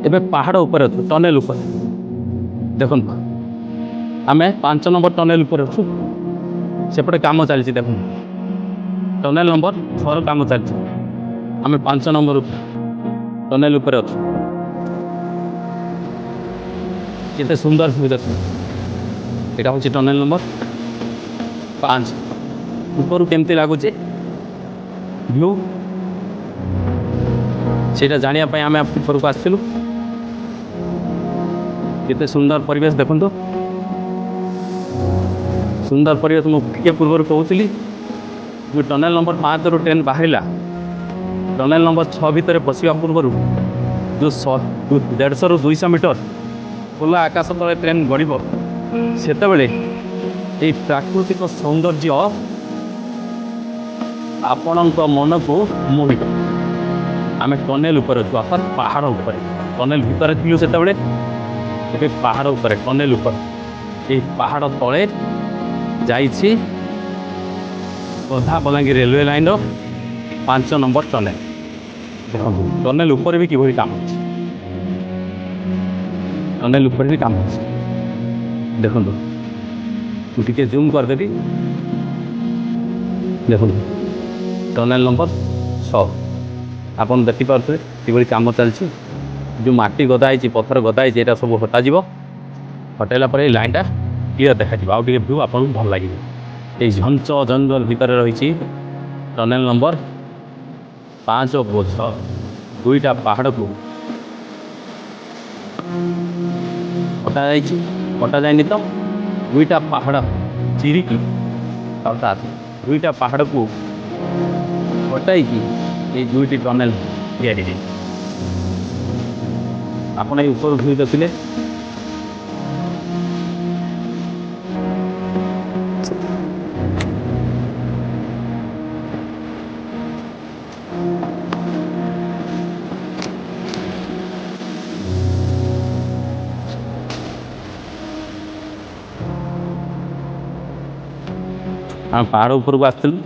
ଏବେ ପାହାଡ଼ ଉପରେ ଅଛୁ, ଟନେଲ ଉପରେ। ଦେଖନ୍ତୁ ଆମେ 5 ନମ୍ବର ଟନେଲ ଉପରେ ଅଛୁ। ସେପଟେ କାମ ଚାଲିଛି ଦେଖନ୍ତୁ, ଟନେଲ ନମ୍ବର 6 କାମ ଚାଲିଛି। ଆମେ 5 ନମ୍ବର ଟନେଲ ଉପରେ ଅଛୁ। କେତେ ସୁନ୍ଦର ସୁବିଧା। এটা হচ্ছে টনেল নম্বর 5। উপরু কেমতি লাগুছে ভিউ সেটা জানিয়া পাই আমি উপরକୁ আসছিলু। কেতে সুন্দর পরিবেশ দেখন্তু, সুন্দর পরিবেশ। মু টিকে পূর্বରୁ কହୁଥିଲି যে টনেল নম্বর 5 ରୁ ট্রেন বাହାରିଲା, টনেল নম্বর 6 ভিতরে পଶିବା ପୂର୍ବରୁ ଯେଉଁ 150 ରୁ 200 ମିଟର ଖୋଲା ଆକାଶ ତଳେ ଟ୍ରେନ୍ ଗଡ଼ିବ, ସେତେବେଳେ এই ପ୍ରାକୃତିକ ସୌନ୍ଦର୍ଯ୍ୟ ଆପଣଙ୍କ ମନକୁ ମୋହିବ। ଆମେ ଟନେଲ ଉପରେ ଅଛୁ, ଅର୍ଥାତ୍ ପାହାଡ଼ ଉପରେ। ଟନେଲ ଭିତରେ ଥିଲୁ ସେତେବେଳେ, ଏବେ ପାହାଡ଼ ଉପରେ, ଟନେଲ ଉପରେ। এই ପାହାଡ଼ ତଳେ ଯାଇଛି ଖୋର୍ଦ୍ଧା ବଲାଙ୍ଗୀର ରେଲୱେ ଲାଇନ୍ର 5 ନମ୍ବର ଟନେଲ। ଦେଖନ୍ତୁ ଟନେଲ ଉପରେ ବି କିଭଳି କାମ ଅଛି, ଟନେଲ ଉପରେ ବି କାମ ଅଛି। ଦେଖନ୍ତୁ ମୁଁ ଟିକେ ଜୁମ୍ କରିଦେବି। ଦେଖନ୍ତୁ ଟନେଲ ନମ୍ବର 6 ଆପଣ ଦେଖିପାରୁଥିବେ କିଭଳି କାମ ଚାଲିଛି। ଯେଉଁ ମାଟି ଗଦା ହେଇଛି, ପଥର ଗଦା ହେଇଛି, ଏଇଟା ସବୁ ହଟାଯିବ। ହଟାଇଲା ପରେ ଏଇ ଲାଇନ୍ଟା କ୍ଲିୟର ଦେଖାଯିବ, ଆଉ ଟିକେ ଭିଉ ଆପଣଙ୍କୁ ଭଲ ଲାଗିବ। এই ଝଞ୍ଚ ଜଙ୍ଗଲ ଭିତରେ ରହିଛି ଟନେଲ ନମ୍ବର 5 ଓ 6। ଦୁଇଟା ପାହାଡ଼କୁ କଟାଯାଇଛି, କଟାଯାଇନି ତ, ଦୁଇଟା ପାହାଡ଼ ଚିରିକି, ଅର୍ଥାତ୍ ଦୁଇଟା ପାହାଡ଼କୁ କଟାଇକି এই ଦୁଇଟି ଟନେଲ ତିଆରି ହେଇଛି। ଆପଣ ଏଇ ଉପରୁ ଭିଉ ଦେଖିଲେ ଆମେ ପାହାଡ଼ ଉପରକୁ ଆସିଥିଲୁ।